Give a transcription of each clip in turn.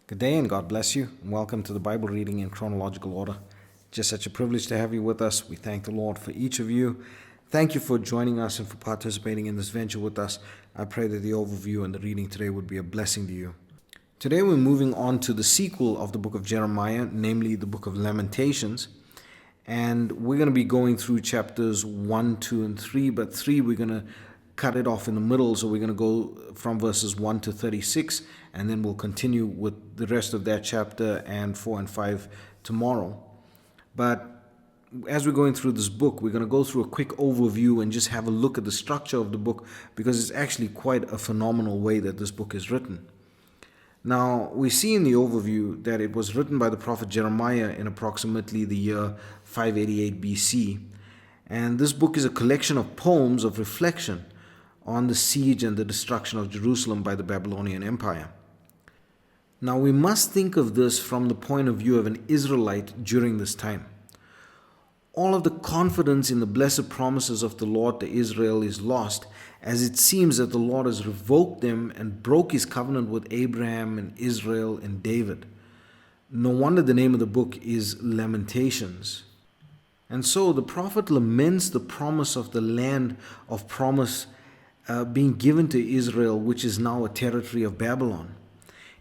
Good day and God bless you. And welcome to the Bible reading in chronological order. Just such a privilege to have you with us. We thank the Lord for each of you. Thank you for joining us and for participating in this venture with us. I pray that the overview and the reading today would be a blessing to you. Today we're moving on to the sequel of the book of Jeremiah, namely the book of Lamentations. And we're going to be going through chapters 1, 2, and 3, but 3 we're going to cut it off in the middle, so we're going to go from verses 1 to 36, and then we'll continue with the rest of that chapter and 4 and 5 tomorrow. But as we're going through this book, we're going to go through a quick overview and just have a look at the structure of the book, because it's actually quite a phenomenal way that this book is written. Now, we see in the overview that it was written by the prophet Jeremiah in approximately the year 588 BC, and this book is a collection of poems of reflection on the siege and the destruction of Jerusalem by the Babylonian Empire. Now, we must think of this from the point of view of an Israelite during this time. All of the confidence in the blessed promises of the Lord to Israel is lost, as it seems that the Lord has revoked them and broke his covenant with Abraham and Israel and David. No wonder the name of the book is Lamentations. And so the prophet laments the promise of the land of promise being given to Israel, which is now a territory of Babylon.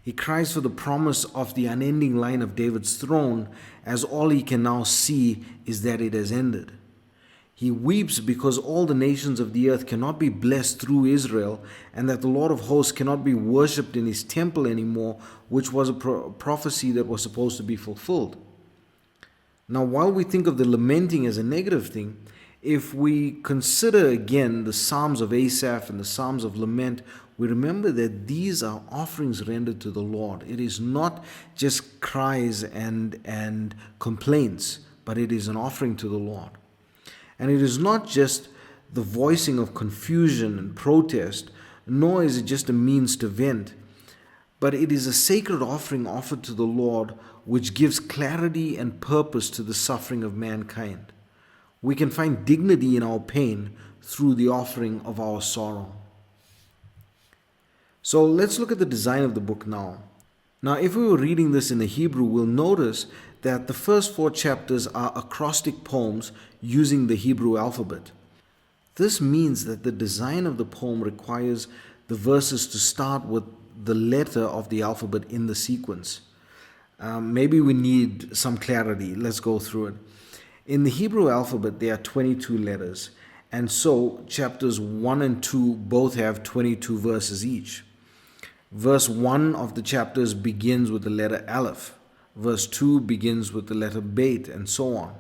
He cries for the promise of the unending line of David's throne, as all he can now see is that it has ended. He weeps because all the nations of the earth cannot be blessed through Israel, and that the Lord of hosts cannot be worshipped in his temple anymore, which was a prophecy that was supposed to be fulfilled. Now, while we think of the lamenting as a negative thing, if we consider again the Psalms of Asaph and the Psalms of Lament, we remember that these are offerings rendered to the Lord. It is not just cries and complaints, but it is an offering to the Lord. And it is not just the voicing of confusion and protest, nor is it just a means to vent, but it is a sacred offering offered to the Lord, which gives clarity and purpose to the suffering of mankind. We can find dignity in our pain through the offering of our sorrow. So let's look at the design of the book now. Now, if we were reading this in the Hebrew, we'll notice that the first 4 chapters are acrostic poems using the Hebrew alphabet. This means that the design of the poem requires the verses to start with the letter of the alphabet in the sequence. Maybe we need some clarity. Let's go through it. In the Hebrew alphabet, there are 22 letters, and so chapters 1 and 2 both have 22 verses each. Verse 1 of the chapters begins with the letter Aleph. Verse 2 begins with the letter Bet, and so on.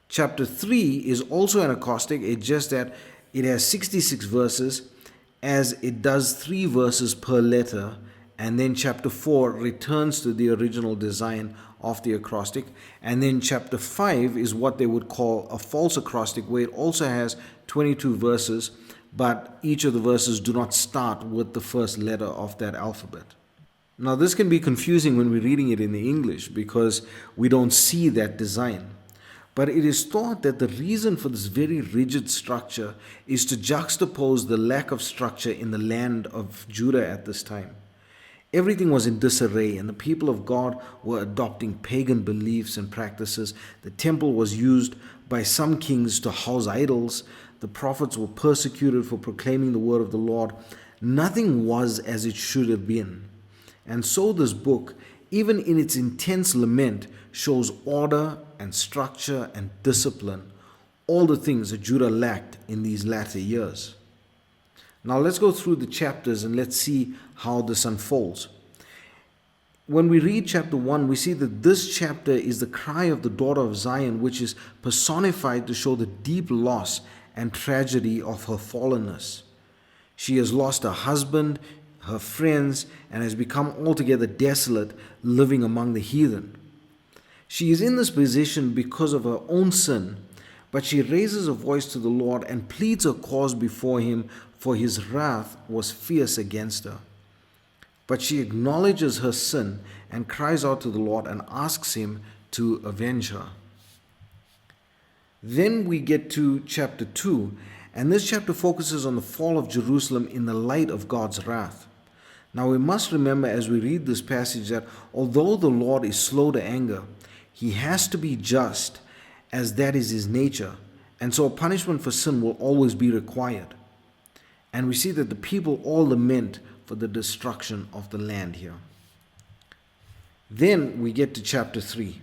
Chapter 3 is also an acrostic, it's just that it has 66 verses, as it does 3 verses per letter, and then chapter 4 returns to the original design of the acrostic, and then chapter 5 is what they would call a false acrostic, where it also has 22 verses, but each of the verses do not start with the first letter of that alphabet. Now, this can be confusing when we're reading it in the English because we don't see that design. But it is thought that the reason for this very rigid structure is to juxtapose the lack of structure in the land of Judah at this time. Everything was in disarray, and the people of God were adopting pagan beliefs and practices. The temple was used by some kings to house idols. The prophets were persecuted for proclaiming the word of the Lord. Nothing was as it should have been. And so this book, even in its intense lament, shows order and structure and discipline, all the things that Judah lacked in these latter years. Now let's go through the chapters and let's see how this unfolds. When we read chapter 1, we see that this chapter is the cry of the daughter of Zion, which is personified to show the deep loss and tragedy of her fallenness. She has lost her husband, her friends, and has become altogether desolate, living among the heathen. She is in this position because of her own sin, but she raises her voice to the Lord and pleads her cause before him, for his wrath was fierce against her. But she acknowledges her sin and cries out to the Lord and asks him to avenge her. Then we get to chapter 2, and this chapter focuses on the fall of Jerusalem in the light of God's wrath. Now we must remember as we read this passage that although the Lord is slow to anger, he has to be just, as that is his nature, and so a punishment for sin will always be required. And we see that the people all lament for the destruction of the land here. Then we get to chapter 3,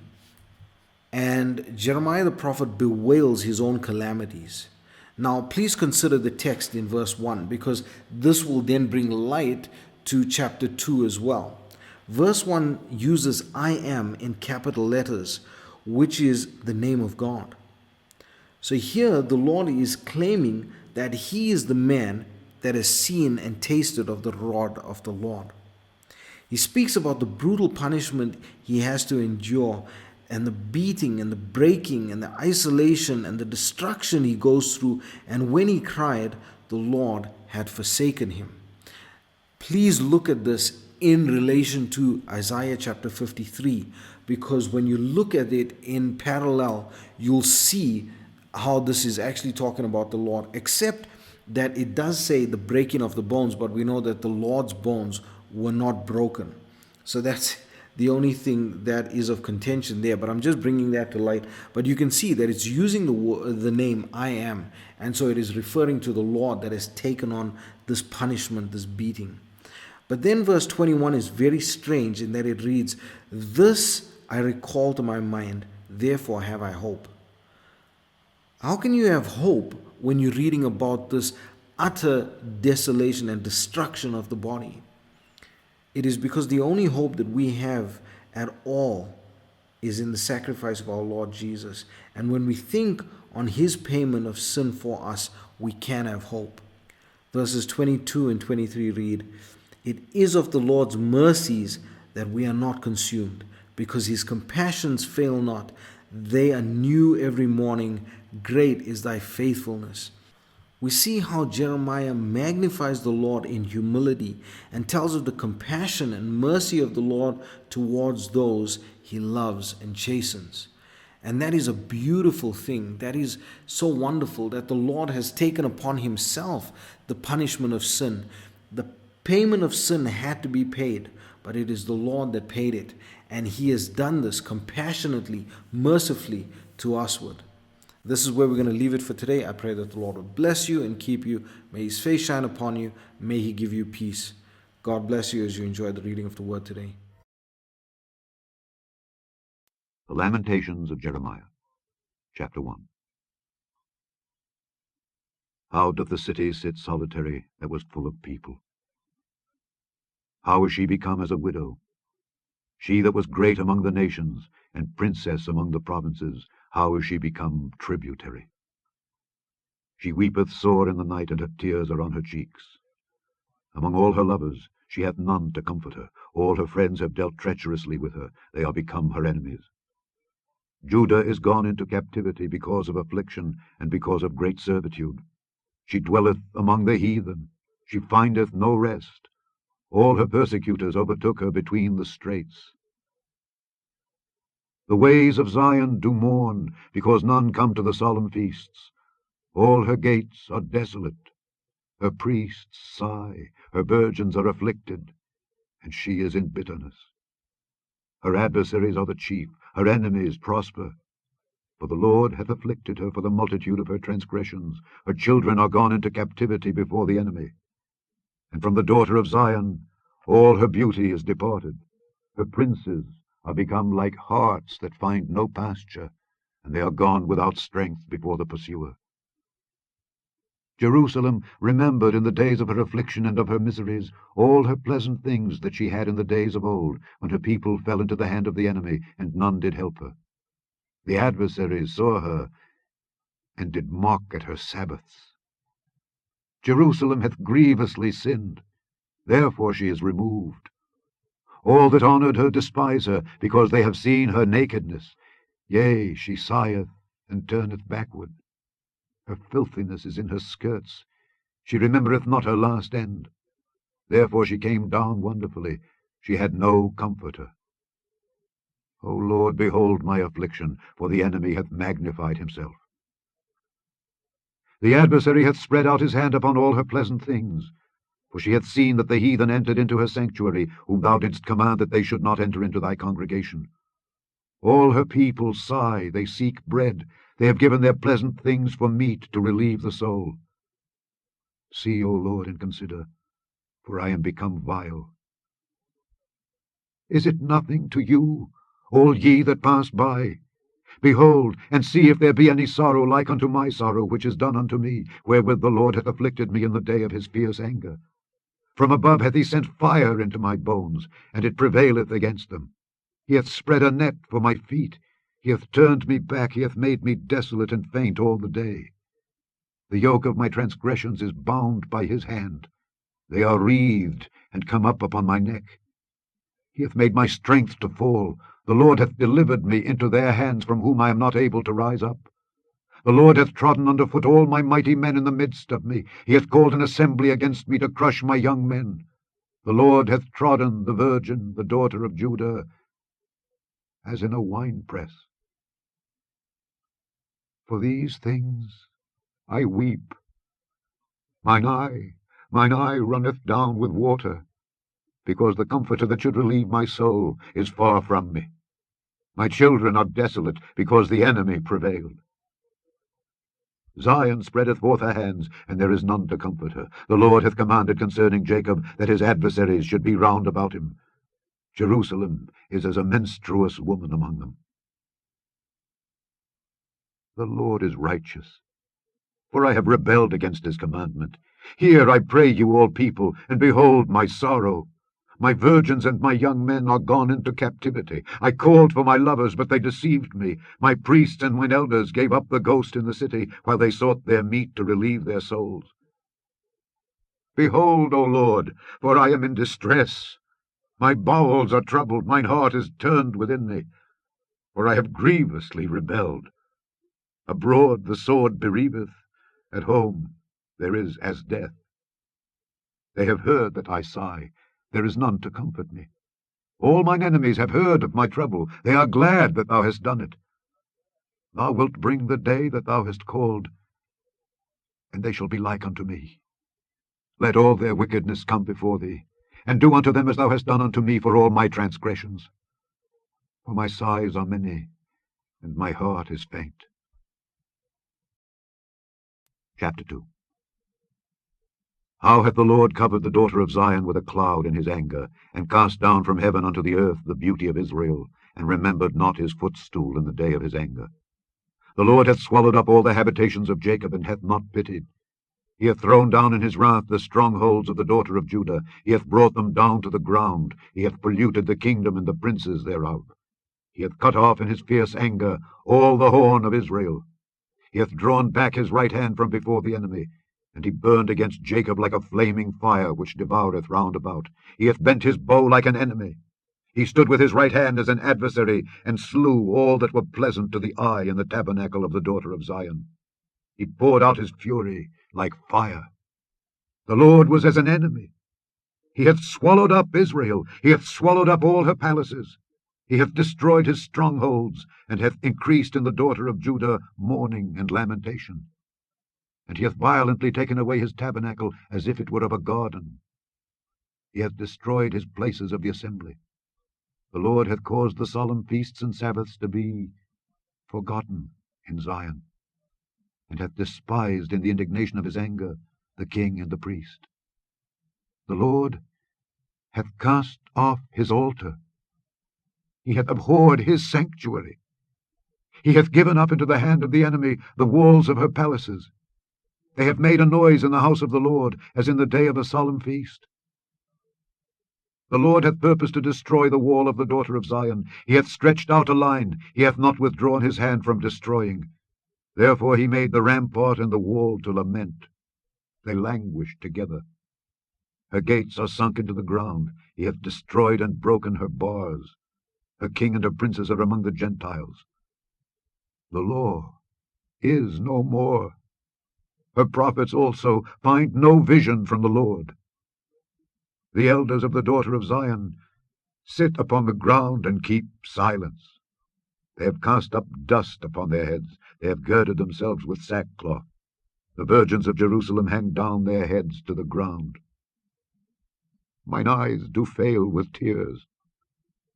and Jeremiah the prophet bewails his own calamities. Now please consider the text in verse 1, because this will then bring light to chapter 2 as well. Verse 1 uses I am in capital letters, which is the name of God. So here the Lord is claiming that he is the man that has seen and tasted of the rod of the Lord. He speaks about the brutal punishment he has to endure, and the beating and the breaking and the isolation and the destruction he goes through. And when he cried, the Lord had forsaken him. Please look at this in relation to Isaiah chapter 53, because when you look at it in parallel, you'll see how this is actually talking about the Lord, except that it does say the breaking of the bones, but we know that the Lord's bones were not broken. So that's the only thing that is of contention there, but I'm just bringing that to light. But you can see that it's using the name I am, and so it is referring to the Lord that has taken on this punishment, this beating. But then verse 21 is very strange in that it reads, "This I recall to my mind, therefore have I hope." How can you have hope when you're reading about this utter desolation and destruction of the body? It is because the only hope that we have at all is in the sacrifice of our Lord Jesus. And when we think on his payment of sin for us, we can have hope. Verses 22 and 23 read, "It is of the Lord's mercies that we are not consumed, because his compassions fail not. They are new every morning. Great is thy faithfulness." We see how Jeremiah magnifies the Lord in humility and tells of the compassion and mercy of the Lord towards those he loves and chastens. And that is a beautiful thing. That is so wonderful that the Lord has taken upon himself the punishment of sin. The payment of sin had to be paid, but it is the Lord that paid it. And he has done this compassionately, mercifully to usward. This is where we're going to leave it for today. I pray that the Lord will bless you and keep you. May his face shine upon you. May he give you peace. God bless you as you enjoy the reading of the word today. The Lamentations of Jeremiah, chapter 1. How doth the city sit solitary that was full of people? How is she become as a widow? She that was great among the nations, and princess among the provinces, how is she become tributary? She weepeth sore in the night, and her tears are on her cheeks. Among all her lovers she hath none to comfort her. All her friends have dealt treacherously with her. They are become her enemies. Judah is gone into captivity because of affliction, and because of great servitude. She dwelleth among the heathen. She findeth no rest. All her persecutors overtook her between the straits. The ways of Zion do mourn, because none come to the solemn feasts. All her gates are desolate. Her priests sigh, her virgins are afflicted, and she is in bitterness. Her adversaries are the chief, her enemies prosper. For the Lord hath afflicted her for the multitude of her transgressions. Her children are gone into captivity before the enemy. And from the daughter of Zion all her beauty is departed. Her princes are become like harts that find no pasture, and they are gone without strength before the pursuer. Jerusalem remembered in the days of her affliction and of her miseries all her pleasant things that she had in the days of old, when her people fell into the hand of the enemy, and none did help her. The adversaries saw her, and did mock at her Sabbaths. Jerusalem hath grievously sinned, therefore she is removed. All that honoured her despise her, because they have seen her nakedness. Yea, she sigheth, and turneth backward. Her filthiness is in her skirts. She remembereth not her last end. Therefore she came down wonderfully. She had no comforter. O Lord, behold my affliction, for the enemy hath magnified himself. The adversary hath spread out his hand upon all her pleasant things. For she hath seen that the heathen entered into her sanctuary, whom thou didst command that they should not enter into thy congregation. All her people sigh, they seek bread. They have given their pleasant things for meat to relieve the soul. See, O Lord, and consider, for I am become vile. Is it nothing to you, all ye that pass by? Behold, and see if there be any sorrow like unto my sorrow, which is done unto me, wherewith the Lord hath afflicted me in the day of his fierce anger. From above hath he sent fire into my bones, and it prevaileth against them. He hath spread a net for my feet. He hath turned me back. He hath made me desolate and faint all the day. The yoke of my transgressions is bound by his hand. They are wreathed and come up upon my neck. He hath made my strength to fall. The Lord hath delivered me into their hands, from whom I am not able to rise up. The Lord hath trodden under foot all my mighty men in the midst of me. He hath called an assembly against me to crush my young men. The Lord hath trodden the virgin, the daughter of Judah, as in a winepress. For these things I weep. Mine eye runneth down with water, because the comforter that should relieve my soul is far from me. My children are desolate, because the enemy prevailed. Zion spreadeth forth her hands, and there is none to comfort her. The Lord hath commanded concerning Jacob that his adversaries should be round about him. Jerusalem is as a menstruous woman among them. The Lord is righteous, for I have rebelled against his commandment. Hear, I pray you, all people, and behold my sorrow. My virgins and my young men are gone into captivity. I called for my lovers, but they deceived me. My priests and mine elders gave up the ghost in the city, while they sought their meat to relieve their souls. Behold, O Lord, for I am in distress. My bowels are troubled, mine heart is turned within me, for I have grievously rebelled. Abroad the sword bereaveth, at home there is as death. They have heard that I sigh, there is none to comfort me. All mine enemies have heard of my trouble, they are glad that thou hast done it. Thou wilt bring the day that thou hast called, and they shall be like unto me. Let all their wickedness come before thee, and do unto them as thou hast done unto me for all my transgressions. For my sighs are many, and my heart is faint. Chapter 2. How hath the Lord covered the daughter of Zion with a cloud in his anger, and cast down from heaven unto the earth the beauty of Israel, and remembered not his footstool in the day of his anger. The Lord hath swallowed up all the habitations of Jacob, and hath not pitied. He hath thrown down in his wrath the strongholds of the daughter of Judah. He hath brought them down to the ground. He hath polluted the kingdom and the princes thereof. He hath cut off in his fierce anger all the horn of Israel. He hath drawn back his right hand from before the enemy, and he burned against Jacob like a flaming fire, which devoureth round about. He hath bent his bow like an enemy. He stood with his right hand as an adversary, and slew all that were pleasant to the eye in the tabernacle of the daughter of Zion. He poured out his fury like fire. The Lord was as an enemy. He hath swallowed up Israel. He hath swallowed up all her palaces. He hath destroyed his strongholds, and hath increased in the daughter of Judah mourning and lamentation. And he hath violently taken away his tabernacle, as if it were of a garden. He hath destroyed his places of the assembly. The Lord hath caused the solemn feasts and Sabbaths to be forgotten in Zion, and hath despised in the indignation of his anger the king and the priest. The Lord hath cast off his altar. He hath abhorred his sanctuary. He hath given up into the hand of the enemy the walls of her palaces. They have made a noise in the house of the Lord, as in the day of a solemn feast. The Lord hath purposed to destroy the wall of the daughter of Zion. He hath stretched out a line. He hath not withdrawn his hand from destroying. Therefore he made the rampart and the wall to lament. They languish together. Her gates are sunk into the ground. He hath destroyed and broken her bars. Her king and her princes are among the Gentiles. The law is no more. Her prophets also find no vision from the Lord. The elders of the daughter of Zion sit upon the ground and keep silence. They have cast up dust upon their heads. They have girded themselves with sackcloth. The virgins of Jerusalem hang down their heads to the ground. Mine eyes do fail with tears.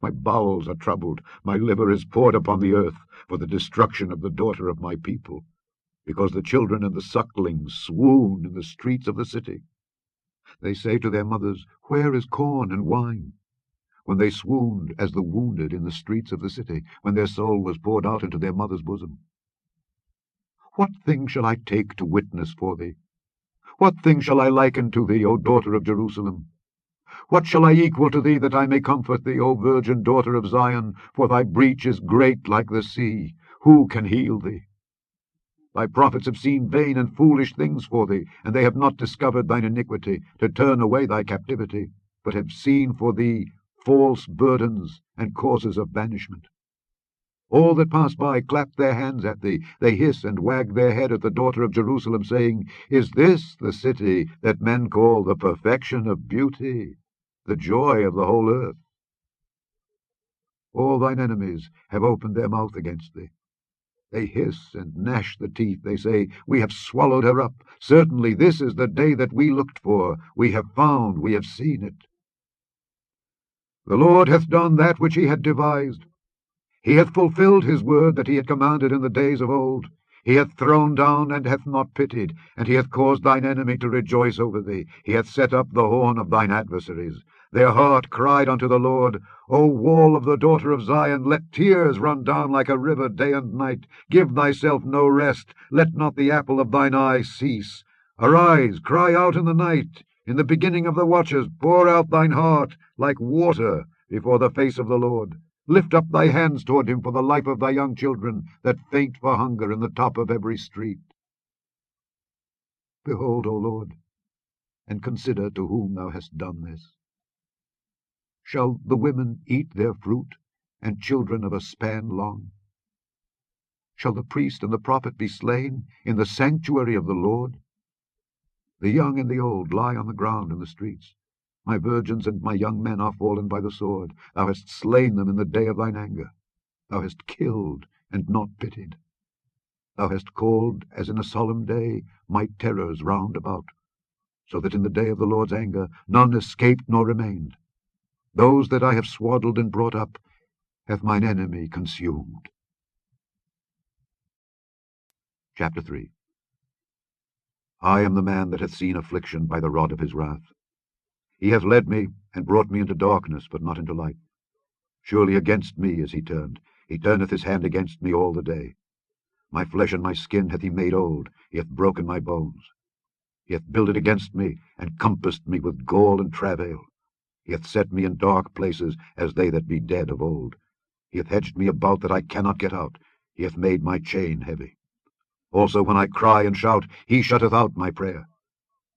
My bowels are troubled, my liver is poured upon the earth, for the destruction of the daughter of my people, because the children and the sucklings swoon in the streets of the city. They say to their mothers, Where is corn and wine? When they swooned as the wounded in the streets of the city, when their soul was poured out into their mother's bosom. What thing shall I take to witness for thee? What thing shall I liken to thee, O daughter of Jerusalem? What shall I equal to thee, that I may comfort thee, O virgin daughter of Zion? For thy breach is great like the sea. Who can heal thee? Thy prophets have seen vain and foolish things for thee, and they have not discovered thine iniquity, to turn away thy captivity, but have seen for thee false burdens and causes of banishment. All that pass by clap their hands at thee. They hiss and wag their head at the daughter of Jerusalem, saying, Is this the city that men call the perfection of beauty, the joy of the whole earth? All thine enemies have opened their mouth against thee. They hiss and gnash the teeth. They say, We have swallowed her up. Certainly this is the day that we looked for. We have found, we have seen it. The Lord hath done that which he had devised. He hath fulfilled his word that he had commanded in the days of old. He hath thrown down and hath not pitied, and he hath caused thine enemy to rejoice over thee. He hath set up the horn of thine adversaries. Their heart cried unto the Lord, O wall of the daughter of Zion, let tears run down like a river day and night. Give thyself no rest, let not the apple of thine eye cease. Arise, cry out in the night. In the beginning of the watches pour out thine heart like water before the face of the Lord. Lift up thy hands toward him for the life of thy young children that faint for hunger in the top of every street. Behold, O Lord, and consider to whom thou hast done this. Shall the women eat their fruit, and children of a span long? Shall the priest and the prophet be slain in the sanctuary of the Lord? The young and the old lie on the ground in the streets. My virgins and my young men are fallen by the sword. Thou hast slain them in the day of thine anger. Thou hast killed and not pitied. Thou hast called, as in a solemn day, my terrors round about, so that in the day of the Lord's anger none escaped nor remained. Those that I have swaddled and brought up hath mine enemy consumed. Chapter 3. I am the man that hath seen affliction by the rod of his wrath. He hath led me, and brought me into darkness, but not into light. Surely against me is he turned. He turneth his hand against me all the day. My flesh and my skin hath he made old. He hath broken my bones. He hath builded against me, and compassed me with gall and travail. He hath set me in dark places, as they that be dead of old. He hath hedged me about that I cannot get out. He hath made my chain heavy. Also when I cry and shout, he shutteth out my prayer.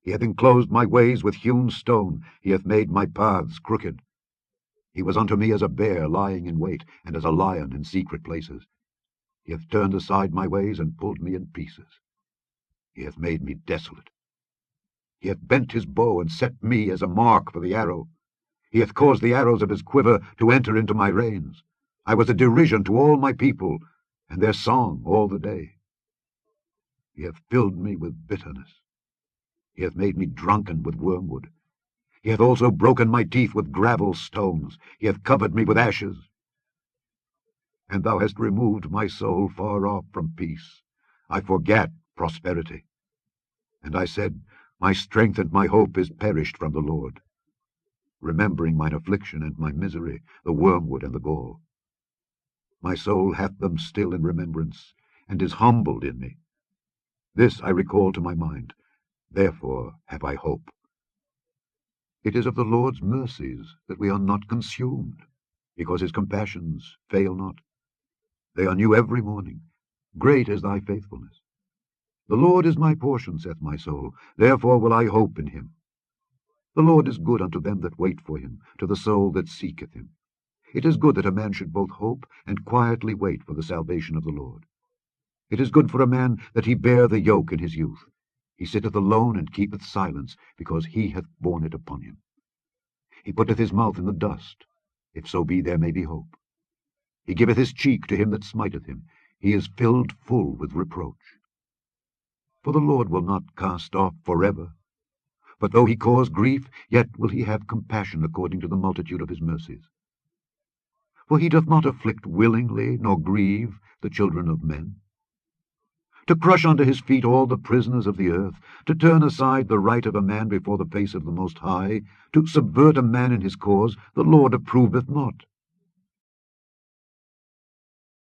He hath enclosed my ways with hewn stone. He hath made my paths crooked. He was unto me as a bear lying in wait, and as a lion in secret places. He hath turned aside my ways, and pulled me in pieces. He hath made me desolate. He hath bent his bow, and set me as a mark for the arrow. He hath caused the arrows of his quiver to enter into my reins. I was a derision to all my people, and their song all the day. He hath filled me with bitterness. He hath made me drunken with wormwood. He hath also broken my teeth with gravel stones. He hath covered me with ashes. And thou hast removed my soul far off from peace. I forgat prosperity. And I said, My strength and my hope is perished from the Lord, remembering mine affliction and my misery, the wormwood and the gall. My soul hath them still in remembrance, and is humbled in me. This I recall to my mind. Therefore have I hope. It is of the Lord's mercies that we are not consumed, because his compassions fail not. They are new every morning. Great is thy faithfulness. The Lord is my portion, saith my soul. Therefore will I hope in him. The Lord is good unto them that wait for him, to the soul that seeketh him. It is good that a man should both hope and quietly wait for the salvation of the Lord. It is good for a man that he bear the yoke in his youth. He sitteth alone and keepeth silence, because he hath borne it upon him. He putteth his mouth in the dust, if so be there may be hope. He giveth his cheek to him that smiteth him. He is filled full with reproach. For the Lord will not cast off forever. But though he cause grief, yet will he have compassion according to the multitude of his mercies. For he doth not afflict willingly, nor grieve the children of men. To crush under his feet all the prisoners of the earth, to turn aside the right of a man before the face of the Most High, to subvert a man in his cause, the Lord approveth not.